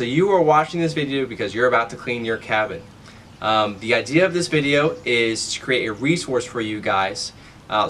So you are watching this video because you're about to clean your cabin. The idea of this video is to create a resource for you guys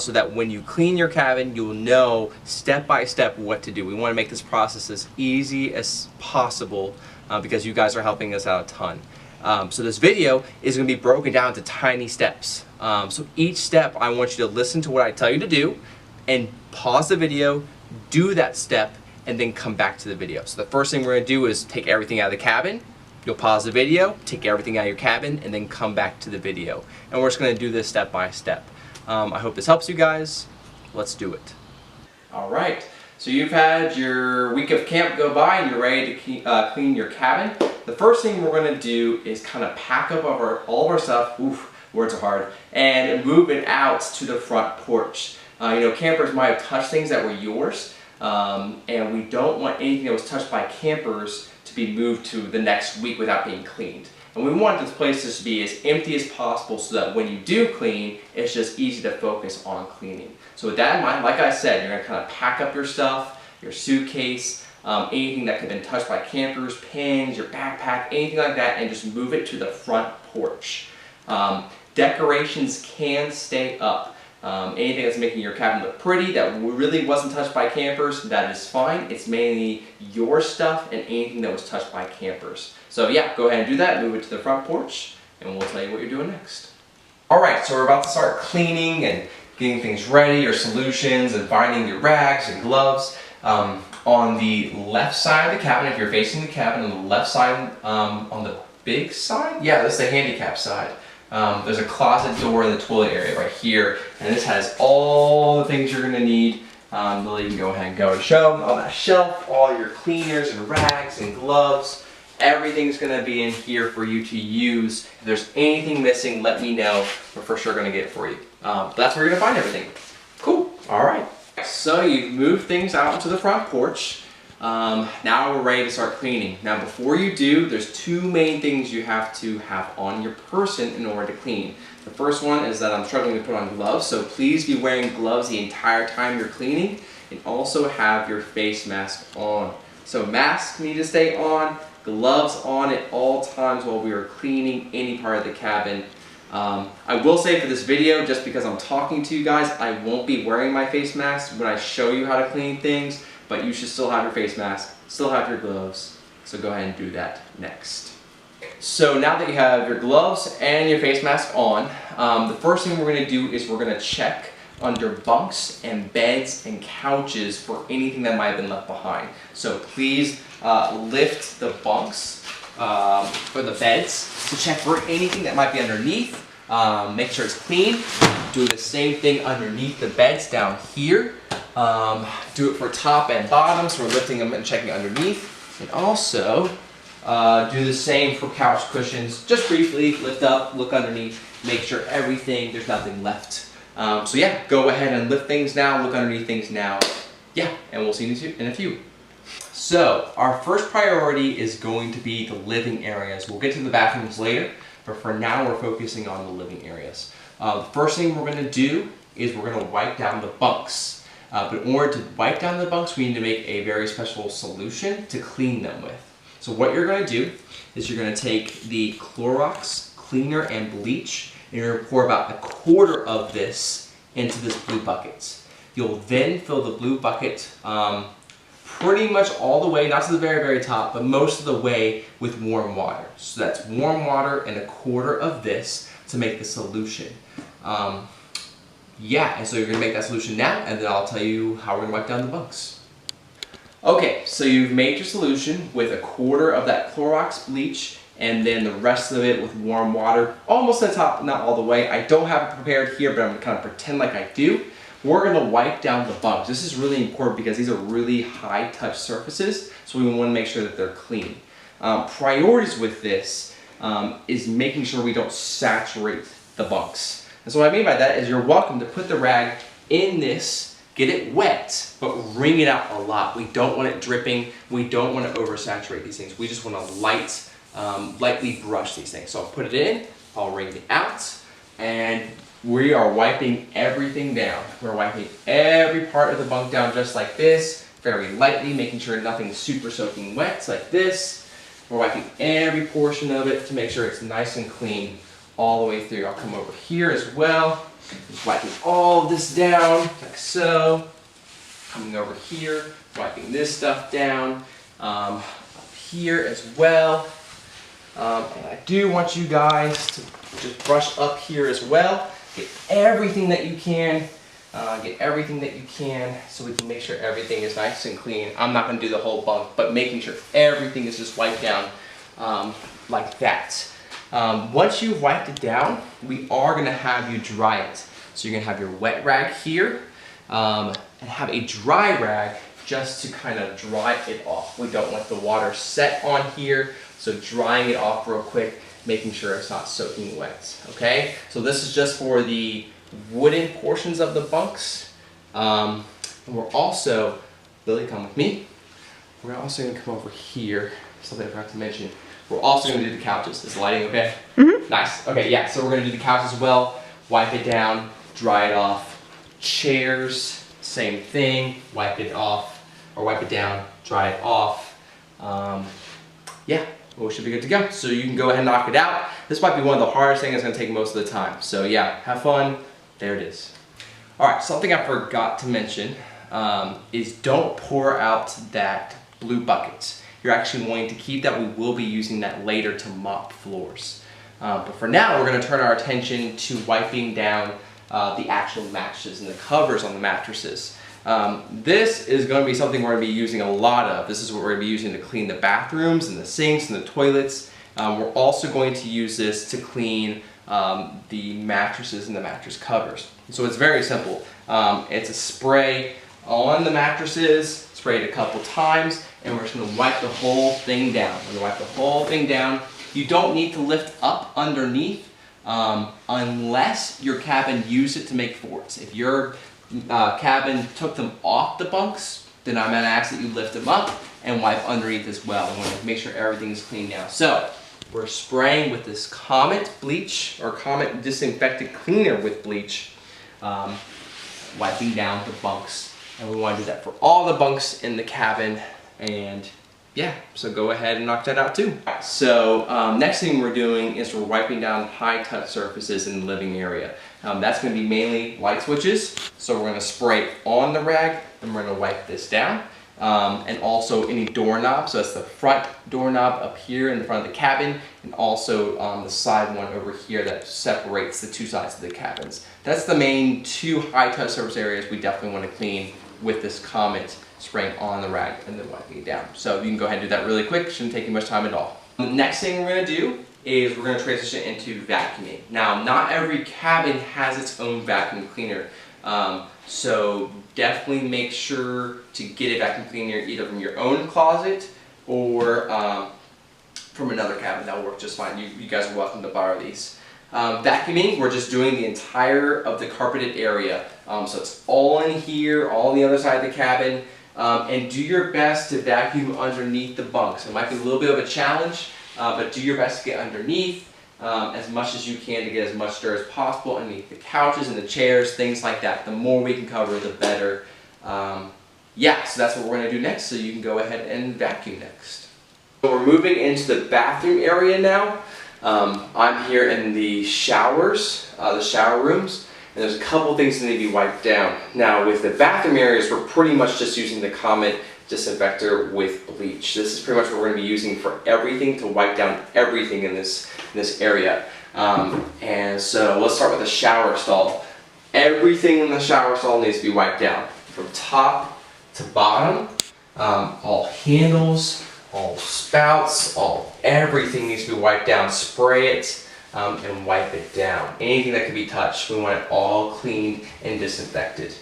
so that when you clean your cabin, you'll know step by step what to do. We want to make this process as easy as possible because you guys are helping us out a ton. So this video is going to be broken down into tiny steps. So each step, I want you to listen to what I tell you to do and pause the video, do that step, and then come back to the video. So the first thing we're going to do is take everything out of the cabin. You'll pause the video, take everything out of your cabin, and then come back to the video. And we're just going to do this step by step. I hope this helps you guys. Let's do it. Alright, so you've had your week of camp go by and you're ready to clean your cabin. The first thing we're going to do is kind of pack up all of our stuff, words are hard, and move it out to the front porch. Campers might have touched things that were yours. And we don't want anything that was touched by campers to be moved to the next week without being cleaned. And we want this place to be as empty as possible so that when you do clean, it's just easy to focus on cleaning. So with that in mind, like I said, you're going to kind of pack up your stuff, your suitcase, anything that could have been touched by campers, pins, your backpack, anything like that, and just move it to the front porch. Decorations can stay up. Anything that's making your cabin look pretty that really wasn't touched by campers, that is fine. It's mainly your stuff and anything that was touched by campers. So yeah, go ahead and do that, move it to the front porch, and we'll tell you what you're doing next. Alright, so we're about to start cleaning and getting things ready, your solutions, and finding your rags and gloves. On the left side of the cabin, if you're facing the cabin, on the left side, on the big side? Yeah, that's the handicap side. There's a closet door in the toilet area right here, and this has all the things you're going to need. Lily, you can go ahead and go and show them on that shelf, all your cleaners and rags and gloves. Everything's going to be in here for you to use. If there's anything missing, let me know. We're for sure going to get it for you. That's where you're going to find everything. Cool. All right. So you've moved things out into the front porch. Now we're ready to start cleaning. Now before you do, there's two main things you have to have on your person in order to clean. The first one is that I'm struggling to put on gloves, so please be wearing gloves the entire time you're cleaning, and also have your face mask on. So masks need to stay on, gloves on at all times while we are cleaning any part of the cabin. I will say for this video, just because I'm talking to you guys, I won't be wearing my face mask when I show you how to clean things. But you should still have your face mask, still have your gloves, so go ahead and do that next. So now that you have your gloves and your face mask on, the first thing we're going to do is we're going to check under bunks and beds and couches for anything that might have been left behind. So please lift the bunks or the beds to check for anything that might be underneath. Make sure it's clean. Do the same thing underneath the beds down here. Do it for top and bottom, so we're lifting them and checking underneath. And also, do the same for couch cushions. Just briefly, lift up, look underneath, make sure there's nothing left. So yeah, go ahead and lift things now, look underneath things now. Yeah, and we'll see you in a few. So, our first priority is going to be the living areas. We'll get to the bathrooms later, but for now we're focusing on the living areas. The first thing we're going to do is we're going to wipe down the bunks. But in order to wipe down the bunks, we need to make a very special solution to clean them with. So what you're going to do is you're going to take the Clorox cleaner and bleach, and you're going to pour about 1/4 of this into this blue bucket. You'll then fill the blue bucket pretty much all the way, not to the very, very top, but most of the way with warm water. So that's warm water and 1/4 of this to make the solution. Yeah, and so you're going to make that solution now, and then I'll tell you how we're going to wipe down the bunks. Okay, so you've made your solution with 1/4 of that Clorox bleach, and then the rest of it with warm water, almost to the top, not all the way. I don't have it prepared here, but I'm going to kind of pretend like I do. We're going to wipe down the bunks. This is really important because these are really high-touch surfaces, so we want to make sure that they're clean. Priorities with this is making sure we don't saturate the bunks. And so what I mean by that is you're welcome to put the rag in this, get it wet, but wring it out a lot. We don't want it dripping. We don't want to oversaturate these things. We just want to lightly brush these things. So I'll put it in, I'll wring it out, and we are wiping everything down. We're wiping every part of the bunk down just like this, very lightly, making sure nothing's super soaking wet like this. We're wiping every portion of it to make sure it's nice and clean all the way through. I'll come over here as well. Just wiping all this down, like so. Coming over here, wiping this stuff down. Up here as well. And I do want you guys to just brush up here as well. Get everything that you can. So we can make sure everything is nice and clean. I'm not going to do the whole bunk, but making sure everything is just wiped down like that. Once you've wiped it down, we are going to have you dry it. So you're going to have your wet rag here and have a dry rag just to kind of dry it off. We don't want the water set on here, so drying it off real quick, making sure it's not soaking wet, okay? So this is just for the wooden portions of the bunks. And we're also, Lily, come with me. We're also going to come over here, something I forgot to mention. We're also going to do the couches. Is the lighting okay? Mm-hmm. Nice. Okay, yeah, so we're going to do the couch as well. Wipe it down, dry it off. Chairs, same thing. Wipe it off, or wipe it down, dry it off. Yeah, well, we should be good to go. So you can go ahead and knock it out. This might be one of the hardest things. It's going to take most of the time. So yeah, have fun. There it is. All right, something I forgot to mention is don't pour out that blue bucket. You're actually wanting to keep that. We will be using that later to mop floors. But for now, we're going to turn our attention to wiping down the actual mattresses and the covers on the mattresses. This is going to be something we're going to be using a lot of. This is what we're going to be using to clean the bathrooms and the sinks and the toilets. We're also going to use this to clean the mattresses and the mattress covers. So it's very simple. It's a spray on the mattresses, spray it a couple times, and we're just going to wipe the whole thing down. We're going to wipe the whole thing down. You don't need to lift up underneath unless your cabin used it to make forts. If your cabin took them off the bunks, then I'm going to ask that you lift them up and wipe underneath as well. I want to make sure everything is clean now. So we're spraying with this Comet bleach, or Comet disinfectant cleaner with bleach, wiping down the bunks. And we want to do that for all the bunks in the cabin. And yeah, so go ahead and knock that out too. So next thing we're doing is we're wiping down high touch surfaces in the living area. That's going to be mainly light switches. So we're going to spray on the rag and we're going to wipe this down. And also any doorknob, so that's the front doorknob up here in the front of the cabin, and also the side one over here that separates the two sides of the cabins. That's the main two high touch surface areas we definitely want to clean with this Comet, spraying on the rag and then wiping it down. So you can go ahead and do that really quick, shouldn't take you much time at all. The next thing we're going to do is we're going to transition into vacuuming. Now, not every cabin has its own vacuum cleaner. So definitely make sure to get a vacuum cleaner either from your own closet or from another cabin. That'll work just fine. You guys are welcome to borrow these. Vacuuming, we're just doing the entire of the carpeted area. So it's all in here, all on the other side of the cabin. And do your best to vacuum underneath the bunks. It might be a little bit of a challenge, but do your best to get underneath as much as you can to get as much dirt as possible underneath the couches and the chairs, things like that. The more we can cover, the better. Yeah, so that's what we're going to do next, so you can go ahead and vacuum next. So we're moving into the bathroom area now. I'm here in the showers, the shower rooms, and there's a couple things that need to be wiped down. Now with the bathroom areas, we're pretty much just using the Comet disinfector with bleach. This is pretty much what we're going to be using for everything to wipe down everything in this area. And so let's start with the shower stall. Everything in the shower stall needs to be wiped down from top to bottom. All handles, all spouts, everything needs to be wiped down. Spray it and wipe it down. Anything that can be touched, we want it all cleaned and disinfected.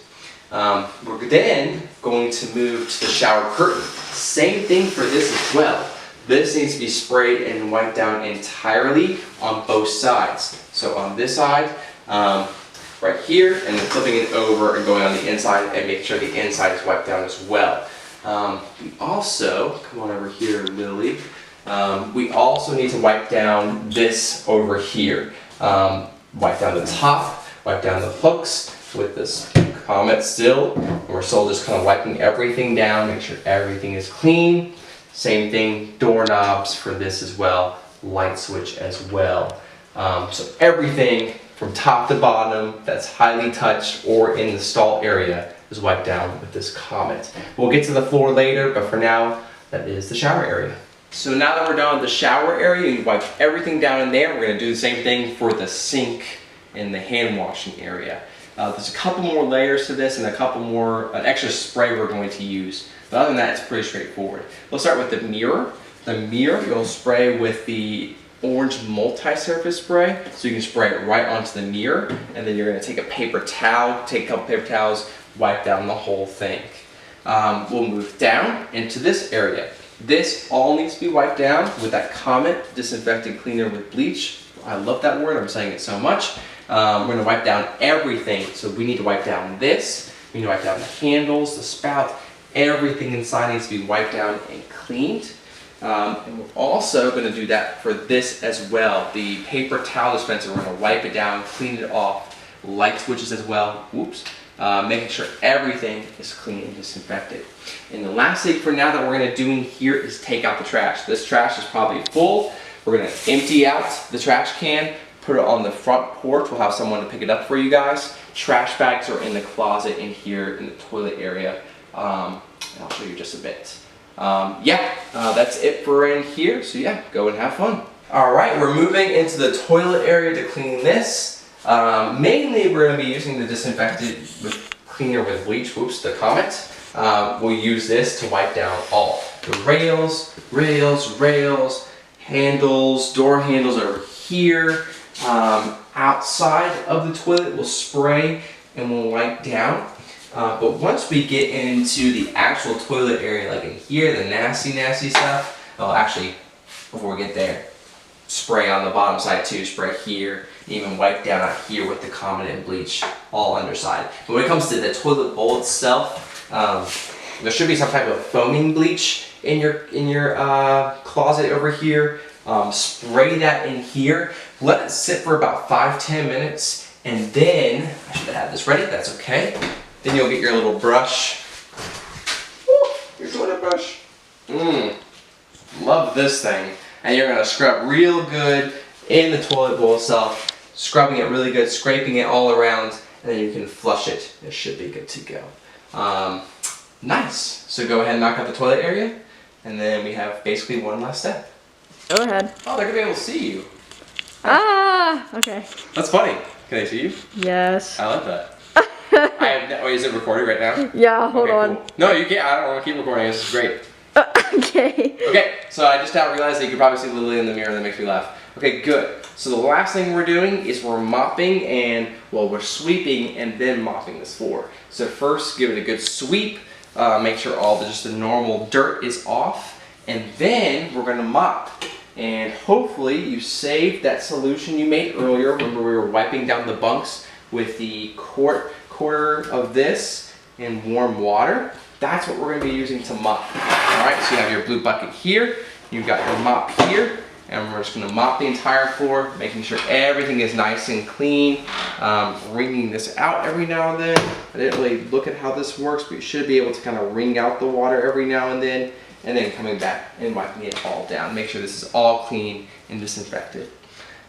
We're then going to move to the shower curtain. Same thing for this as well. This needs to be sprayed and wiped down entirely on both sides. So on this side, right here, and then flipping it over and going on the inside and make sure the inside is wiped down as well. We also, come on over here, Lily, we also need to wipe down this over here. Wipe down the top, wipe down the hooks with this Comet still. And we're still just kind of wiping everything down, make sure everything is clean. Same thing, doorknobs for this as well, light switch as well. So everything from top to bottom that's highly touched or in the stall area is wiped down with this Comet. We'll get to the floor later, but for now, that is the shower area. So now that we're done with the shower area, you wipe everything down in there. We're going to do the same thing for the sink and the hand washing area. There's a couple more layers to this and an extra spray we're going to use. But other than that, it's pretty straightforward. We'll start with the mirror. The mirror, you'll spray with the orange multi-surface spray. So you can spray it right onto the mirror, and then you're going to take a paper towel, take a couple paper towels, wipe down the whole thing. We'll move down into this area. This all needs to be wiped down with that Comet disinfectant cleaner with bleach. I love that word, I'm saying it so much. We're going to wipe down everything. So we need to wipe down this, we need to wipe down the handles, the spout, everything inside needs to be wiped down and cleaned. And we're also going to do that for this as well. The paper towel dispenser, we're going to wipe it down, clean it off, light switches as well. Whoops. Making sure everything is clean and disinfected. And the last thing for now that we're going to do in here is take out the trash. This trash is probably full. We're going to empty out the trash can, put it on the front porch. We'll have someone to pick it up for you guys. Trash bags are in the closet in here in the toilet area. And I'll show you just a bit. That's it for in here. So yeah, go and have fun. All right, we're moving into the toilet area to clean this. Mainly we're going to be using the disinfectant cleaner with bleach, the Comet. We'll use this to wipe down all the rails, handles, door handles over here. Outside of the toilet we'll spray and we'll wipe down. But once we get into the actual toilet area, like in here, the nasty stuff, well actually, before we get there, spray on the bottom side too, spray here, even wipe down out here with the Comet and bleach, all underside. But when it comes to the toilet bowl itself, there should be some type of foaming bleach in your closet over here. Spray that in here, let it sit for about 5-10 minutes, and then, I should have this ready, that's okay. Then you'll get your little brush. Woo, your toilet brush. Love this thing. And you're gonna scrub real good in the toilet bowl itself, scrubbing it really good, scraping it all around, and then you can flush it. It should be good to go. Nice. So go ahead and knock out the toilet area, and then we have basically one last step. Go ahead. Oh, they're gonna be able to see you. Okay. That's funny. Can they see you? Yes. I love that. Is it recording right now? Yeah, hold on. Cool. No, you can't. I don't want to keep recording. This is great. Okay. Okay, so I just now realized that you could probably see Lily in the mirror, and that makes me laugh. Okay, good. So the last thing we're doing is we're mopping we're sweeping and then mopping this floor. So first, give it a good sweep, make sure all just the normal dirt is off, and then we're gonna mop. And hopefully you saved that solution you made earlier. Remember we were wiping down the bunks with the quarter of this in warm water. That's what we're going to be using to mop. Alright, so you have your blue bucket here, you've got your mop here, and we're just going to mop the entire floor, making sure everything is nice and clean, wringing this out every now and then. I didn't really look at how this works, but you should be able to kind of wring out the water every now and then coming back and wiping it all down. Make sure this is all clean and disinfected.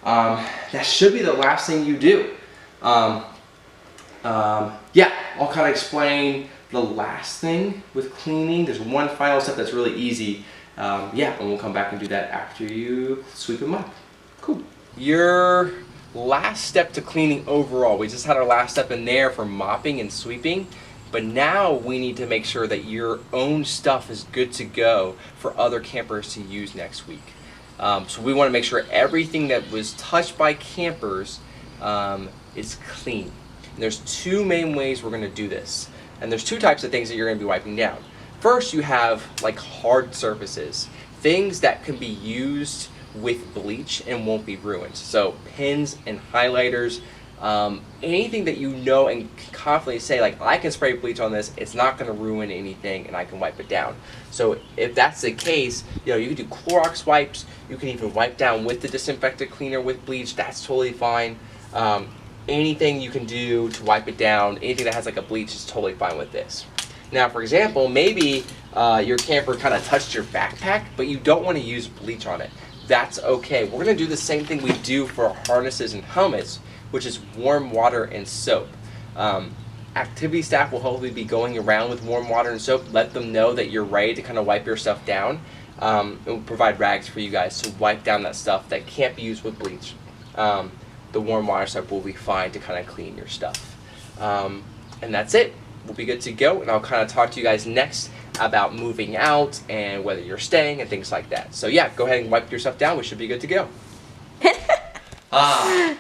That should be the last thing you do. I'll kind of explain the last thing with cleaning. There's one final step that's really easy. And we'll come back and do that after you sweep them up. Cool. Your last step to cleaning overall, we just had our last step in there for mopping and sweeping, but now we need to make sure that your own stuff is good to go for other campers to use next week. So we want to make sure everything that was touched by campers is clean. And there's two main ways we're going to do this. And there's two types of things that you're going to be wiping down. First, you have like hard surfaces, things that can be used with bleach and won't be ruined. So pens and highlighters, anything that you know and can confidently say, like, I can spray bleach on this, it's not going to ruin anything, and I can wipe it down. So if that's the case, you can do Clorox wipes. You can even wipe down with the disinfectant cleaner with bleach. That's totally fine. Anything you can do to wipe it down, anything that has like a bleach is totally fine with this. Now, for example, maybe your camper kind of touched your backpack, but you don't want to use bleach on it. That's okay. We're going to do the same thing we do for our harnesses and helmets, which is warm water and soap. Activity staff will hopefully be going around with warm water and soap. Let them know that you're ready to kind of wipe your stuff down. We'll provide rags for you guys to wipe down that stuff that can't be used with bleach. The warm water soap will be fine to kind of clean your stuff. And that's it. We'll be good to go, and I'll kind of talk to you guys next about moving out and whether you're staying and things like that. So yeah, go ahead and wipe your stuff down. We should be good to go. Oh,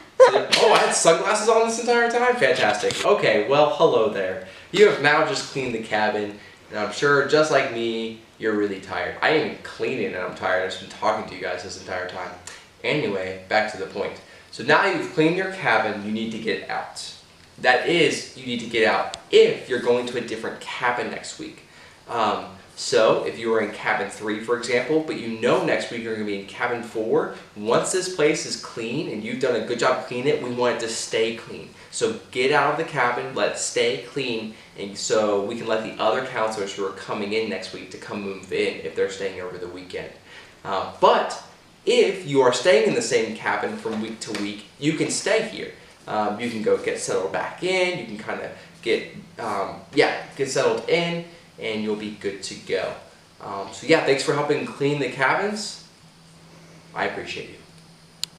I had sunglasses on this entire time? Fantastic. Okay, well, hello there. You have now just cleaned the cabin, and I'm sure, just like me, you're really tired. I ain't even cleaning and I'm tired. I've just been talking to you guys this entire time. Anyway, back to the point. So now you've cleaned your cabin, you need to get out. That is, you need to get out if you're going to a different cabin next week. So if you were in cabin 3, for example, but you know next week you're going to be in cabin 4, once this place is clean and you've done a good job cleaning it, we want it to stay clean. So get out of the cabin, let it stay clean, and so we can let the other counselors who are coming in next week to come move in if they're staying over the weekend. But if you are staying in the same cabin from week to week, you can stay here. You can go get settled back in, you can kind of get settled in, and you'll be good to go. So yeah, thanks for helping clean the cabins. I appreciate you.